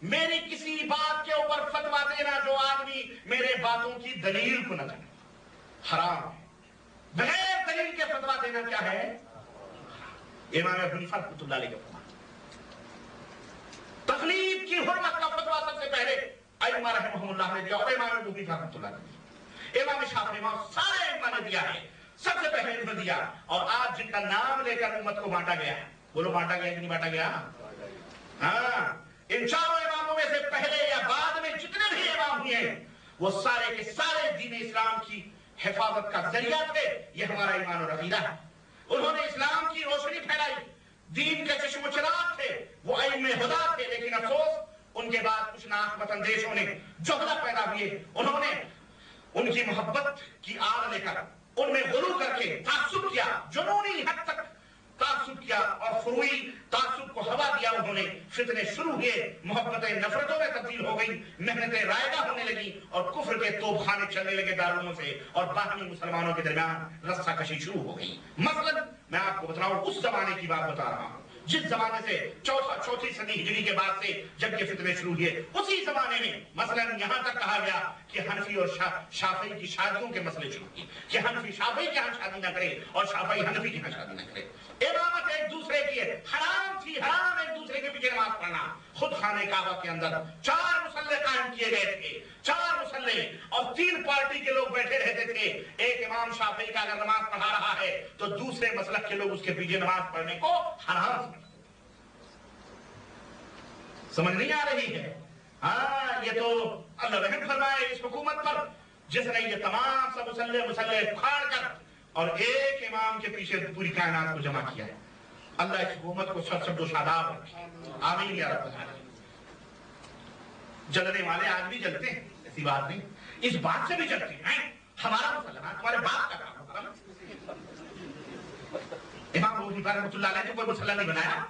میری کسی بات کے اوپر فتویٰ دینا جو آدمی میرے باتوں کی دلیل کو نہ جانے حرام ہے. بغیر دلیل کے فتویٰ دینا کیا ہے؟ امام ابو حنیفہ رحمۃ اللہ علیہ کا تقلید کی حرمت کا فتویٰ سب سے پہلے ائمہ رحمہم اللہ نے دیا اور امام ابو حنیفہ رحمۃ اللہ نے دیا. امام شافعی امام سارے ائمہ نے دیا ہے، سب سے پہلے انہوں نے دیا. اور آج جن کا نام لے کر امت کو بانٹا گیا ہے، بولو بانٹا گیا کہ نہیں بانٹا گیا؟ ہاں، ان چاروں اماموں میں سے پہلے یا بعد میں جتنے بھی امام ہوئے ہیں وہ سارے کے سارے دین اسلام کی حفاظت کا ذریعہ تھے. یہ ہمارا ایمان اور عقیدہ ہے. انہوں نے اسلام کی روشنی پھیلائی، دین کے چشم و چراغ تھے، وہ ائمہ ہدی تھے. لیکن افسوس ان کے بعد کچھ ناحق اندیشوں نے جہلا پیدا ہوئے، انہوں نے ان کی محبت کی آڑ لے کر ان میں غلو کر کے تعصب کیا، جنونی حد تک تعصب کیا اور فروعی تعصب کو ہوا دیا. انہوں نے فتنے شروع ہوئے، محبتیں نفرتوں میں تبدیل ہو گئی، محنتیں رائگاں ہونے لگی اور کفر کے توپ خانے چلنے لگے دارالعلوموں سے اور باہمی مسلمانوں کے درمیان رسہ کشی شروع ہو گئی. مثلا میں آپ کو بتاؤں اس زمانے کی بات بتا رہا ہوں جس زمانے سے چوتھی صدی ہجری کے بعد سے جب یہ فتنے شروع ہوئے، اسی زمانے میں مثلا یہاں تک کہا گیا کہ حنفی اور شافعی کی شادیوں کے مسئلے شروع ہوئے کہ حنفی شافعی کے ہاں شادی نہ کرے اور شافعی حنفی کے ہاں شادی نہ کرے. امامت ایک دوسرے کی حرام تھی، حرام ایک دوسرے کے پیچھے نماز پڑھنا. خود خانہ کعبہ کے اندر 4 مصلے قائم کیے گئے تھے، 4 مصلے، اور 3 پارٹی کے لوگ بیٹھے رہتے تھے. ایک امام شافعی کا اگر نماز پڑھا رہا ہے تو دوسرے مسلک کے لوگ اس کے پیچھے نماز پڑھنے کو حرام سمجھتے. سمجھ نہیں آ رہی ہے؟ ہاں، یہ تو اللہ رحم فرمائے اس حکومت پر جس نے یہ تمام سب مسلے پھاڑ کر اور ایک امام کے پیچھے پوری کائنات کو جمع کیا ہے. اللہ اس حکومت کو سب و شاداب رکھے، آمین یا رب العالمین. جلنے والے آج بھی جلتے ہیں، ایسی بات نہیں، اس بات سے بھی جلتے ہیں ہمارا مسلمان تمہارے باپ کا کام ہوگا. امام ابو حنیفہ رحمۃ اللہ علیہ نے کوئی مسئلہ نہیں بنایا،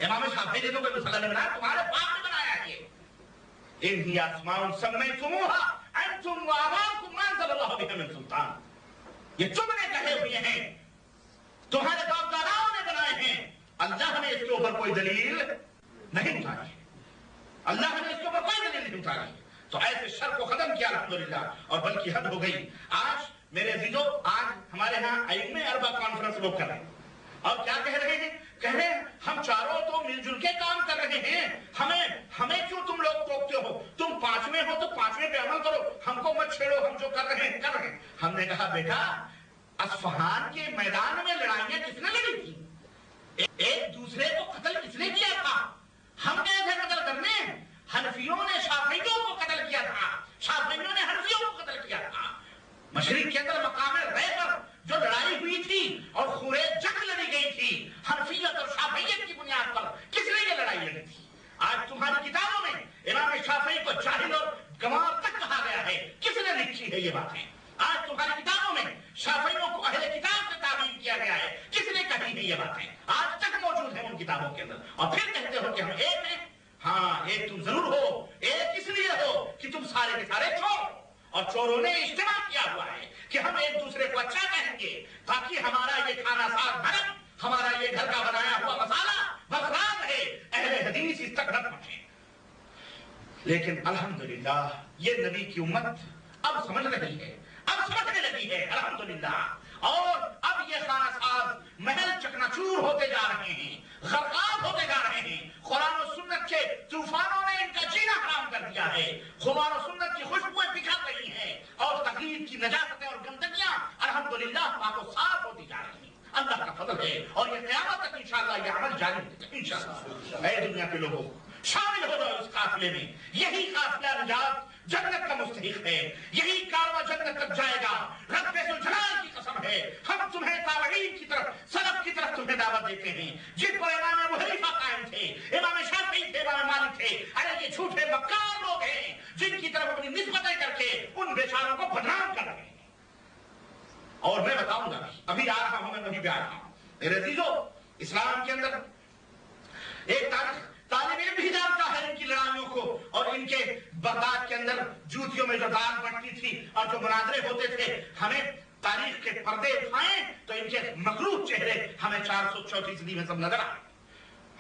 امام شافعی نے تو کوئی مسئلہ نہیں بنایا، تمہارے باپ نے بنایا ہے. یہ ان ہی اسماء سمیتموها انتم وآباؤکم ما انزل اللہ بها من سلطان. یہ تم نے کہے ہوئے ہیں، تمہارے باپ داداؤں نے بنائے ہیں، اللہ نے اس کے اوپر کوئی دلیل نہیں اتاری، اللہ نے اس کے اوپر کوئی دلیل نہیں اتاری. تو ایسے شر کو ختم کیا الحمدللہ، اور بلکہ حد ہو گئی. آج میرے عزیزو، آج ہمارے ہاں ائمہ اربع کانفرنس لوگ کر رہے ہیں اور کیا کہہ رہے ہیں؟ کہہ رہے ہیں ہم چاروں تو مل جل کے کام کر رہے ہیں، ہمیں کیوں تم لوگ ٹوکتے ہو؟ تم 5ویں ہو تو 5ویں پہ عمل کرو، ہم کو مت چھیڑو، ہم جو کر رہے ہیں کر رہے ہیں. ہم نے کہا بیٹا، اصفہان کے میدان میں لڑائیاں کس نے لڑی تھی؟ ایک دوسرے کو قتل کس نے کیا تھا؟ ہم گئے تھے قتل کرنے؟ حنفیوں نے شافعیوں کو قتل کیا تھا، شافعیوں نے حنفیوں کو قتل کیا تھا. مشرق کے اندر مقام رہ پر جو لڑائی ہوئی تھی اور خورے جنگ لڑی گئی تھی حنفیت اور شافعیت کی بنیاد پر، کس نے یہ لڑائی لڑی تھی؟ آج تمہاری کتابوں میں امام شافعی کو جاہل اور گنوار تک کہا گیا ہے، کس نے لکھی ہے یہ باتیں؟ آج تمہاری کتابوں میں شافعیوں کو اہل کتاب سے تعبیر کیا گیا ہے، کس نے کہی ہے یہ باتیں؟ آج تک موجود ہیں ان کتابوں کے اندر، اور پھر کہتے ہو کہ ہم ایک ہیں. ہاں، ایک تم ضرور ہو، ایک اس لیے ہو کہ تم سارے کے سارے چور، اور چوروں نے اجتماع کیا ہوا ہے کہ ہم ایک دوسرے کو اچھا کہیں گے تاکہ ہمارا یہ کھانا ساز بھرم، ہمارا یہ گھر کا بنایا ہوا مسالہ برقرار رہے، اہل حدیث اس تک نہ پہنچے. لیکن الحمدللہ یہ نبی کی امت اب سمجھ رہی ہے، اب سمجھنے لگی ہے الحمدللہ. اور اب یہ خانہ ساز محل چکناچور ہوتے جا رہے ہیں، غرقاب ہوتے جا رہے ہیں. قرآن و سنت کے طوفانوں نے ان کا جینا حرام کر دیا ہے. قرآن و سنت کی خوشبوئیں بکھر رہی ہیں اور تقلید کی نجاستیں اور گندگیاں الحمدللہ پاک و صاف ہوتی جا رہی ہیں. اللہ کا فضل ہے اور یہ قیامت تک انشاءاللہ یہ عمل جاری رہے گا انشاءاللہ. اے دنیا کے لوگوں، شامل ہو جاؤ اس قافلے میں. یہی قافلہ نجات جنت کا مستحق ہے، یہی کارواں جنت تک جائے گا. رب ذوالجلال کی قسم ہے، ہم تمہیں توحید کی طرف، سلف کی طرف تمہیں دعوت دیتے ہیں جن پر امام ابو حنیفہ قائم تھے، امام شافعی تھے، امام مالک تھے. ارے یہ جھوٹے مکار لوگ ہیں جن کی طرف اپنی نسبتیں کر کے ان بیچاروں کو بدنام کر رہے ہیں. اور میں بتاؤں گا، ابھی آ رہا ہوں، میں وہیں پہ آ رہا ہوں. میرے عزیزو، اسلام کے اندر ایک طالب علم بھی جانتا ہے ان کی لڑائیوں کو، اور ان کے بغداد کے اندر جوتیوں میں جو دال بٹتی تھی اور جو مناظرے ہوتے تھے، ہمیں تاریخ کے پردے اٹھائیں تو ان کے مکروہ چہرے ہمیں 404 صدی میں سب نظر آئے.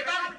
45।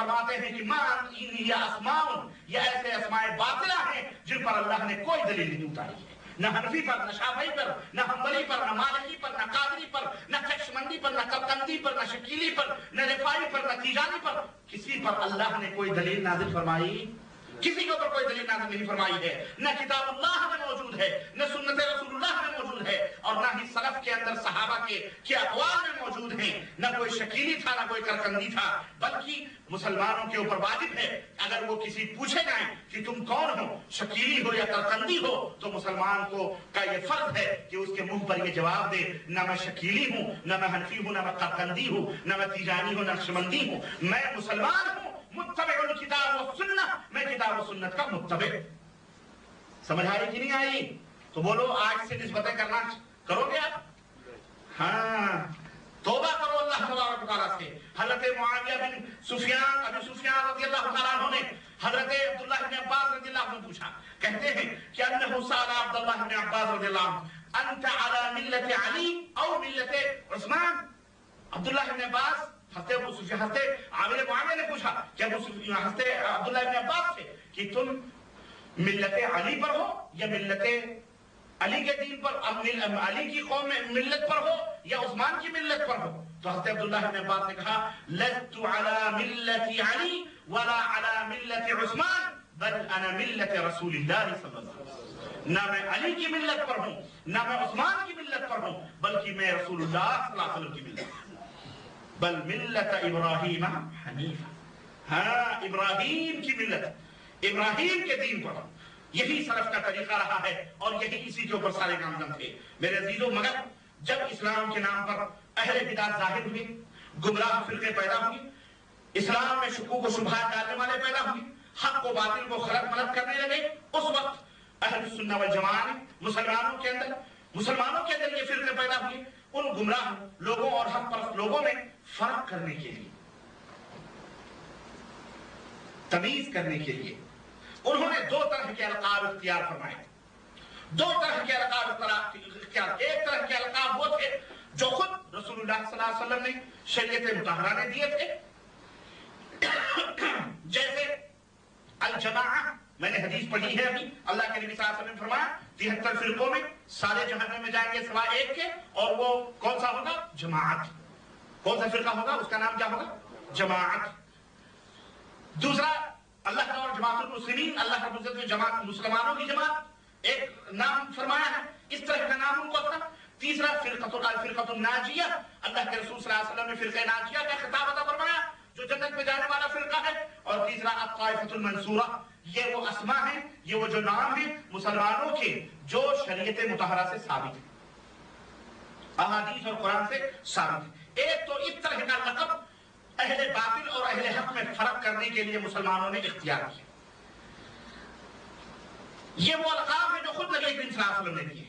فرماتے ہیں کہ مان یہ اسماؤن، یہ ایسے اسماء باطلہ ہیں جن پر اللہ نے کوئی دلیل نہیں اتاری ہے، نہ حنفی پر، نہ شافعی پر، نہ حنبلی پر، نہ مالکی پر، نہ قادری پر، نہ نقشبندی پر، نہ کلکندی پر، نہ شکیلی پر، نہ رفاعی پر، نہ تیجانی پر، کسی پر اللہ نے کوئی دلیل نازل فرمائی، کسی کے اوپر کوئی دلیل نازل نہیں فرمائی ہے، نہ کتاب اللہ میں موجود ہے، نہ سنت رسول اللہ میں موجود ہے، اور نہ ہی سلف کے اندر صحابہ کے اقوال میں موجود ہیں، نہ کوئی شکیلی تھا نہ کوئی کرکندی تھا، بلکہ مسلمانوں کے اوپر واجب ہے اگر وہ کسی پوچھے جائیں کہ تم کون ہو، شکیلی ہو یا کرکندی ہو، تو مسلمان کا یہ فرض ہے کہ اس کے منہ پر یہ جواب دے، نہ میں شکیلی ہوں، نہ میں حنفی ہوں، نہ میں کرکندی ہوں، نہ میں تیجانی ہوں، نہ نقشبندی ہوں، میں مسلمان ہوں، متبع الکتاب و سنہ، میں کتاب و سنت کا متبع۔ سمجھ آئی کہ نہیں آئی؟ تو بولو آج سے نسبتیں کرنا کرو گے آپ؟ ہاں، توبہ کرو اللہ تبارک و تعالیٰ سے۔ حضرت معاویہ بن سفیان، ابی سفیان رضی اللہ تعالیٰ عنہ نے حضرت عبداللہ بن عباس رضی اللہ عنہ پوچھا، کہتے ہیں کہ انہو سأل عبداللہ بن عباس رضی اللہ عنہ انت علی ملت علی او ملت عثمان؟ عبداللہ بن عباس حضرت عامر معاویہ نے پوچھا کہ حضرت عبداللہ بن عباس سے کہ تم ملت علی پر ہو یا ملت علی کے دین پر، علی کی قوم میں ملت پر ہو یا عثمان کی ملت پر ہو؟ تو حضرت عبداللہ بن عباس نے کہا لست علی ملت علی ولا علی ملت عثمان بل انا ملت رسول اللہ صلی اللہ علیہ وسلم، نہ میں علی کی ملت پر ہوں نہ میں عثمان کی ملت پر ہوں، بلکہ میں رسول اللہ صلی اللہ علیہ وسلم کی ملت پر ہوں، بل ملت ابراہیم حنیفہ، ہاں ابراہیم کی ملت، ابراہیم کے دین پر، یہی سلف کا طریقہ رہا ہے اور یہی اسی کے اوپر سارے نامزد تھے۔ میرے عزیزو، مگر جب اسلام کے نام پر اہل بدعت ظاہر ہوئے، گمراہ فرقے پیدا ہوئے، اسلام میں شکوک و شبہات ڈالنے والے پیدا ہوئے، حق و باطل کو خلط ملط کرنے لگے، اس وقت اہل سنہ والجماعہ نے مسلمانوں کے اندر یہ فرقے پیدا ہوئے، ان گمراہ لوگوں اور حق پرست لوگوں میں فرق کرنے کے لیے، تمیز کرنے کے لیے انہوں نے دو طرح کے القاب اختیار فرمائے، دو طرح کے القاب اختیار۔ ایک طرح کے القاب وہ تھے جو خود رسول اللہ صلی اللہ علیہ وسلم نے شریعت مطہرہ نے دیے تھے، جیسے الجماعہ، میں نے حدیث پڑھی ہے ابھی، اللہ کے نبی صلی اللہ علیہ وسلم نے فرمایا 73 فرقوں میں سارے جہنم میں جائیں گے سوائے ایک کے، اور وہ کون سا ہوگا؟ جماعت۔ کون سا فرقہ ہوگا؟ اس کا نام کیا ہوگا؟ جماعت۔ دوسرا اللہ کا اور جماعت المسلمین، اللہ رب العزت نے جماعت مسلمانوں کی جماعت ایک نام فرمایا ہے، اس طرح کا نام ان کو اپنا۔ تیسرا فرقۃ الناجیہ، اللہ کے رسول صلی اللہ علیہ وسلم نے فرقہ ناجیہ کا خطاب عطا فرمایا جو جنت میں جانے والا فرقہ ہے۔ اور تیسرا الطائفۃ المنصورہ، یہ وہ اسماء ہیں، یہ وہ جو نام ہیں مسلمانوں کے جو شریعت مطہرہ سے ثابت ہیں، احادیث اور قرآن سے ثابت ہیں۔ ایک تو اس طرح کا لقب اہل باطل اور اہل حق میں فرق کرنے کے لیے مسلمانوں نے اختیار کیا، یہ وہ القاب ہے جو خود نبی کریم صلی اللہ علیہ وسلم نے دیے۔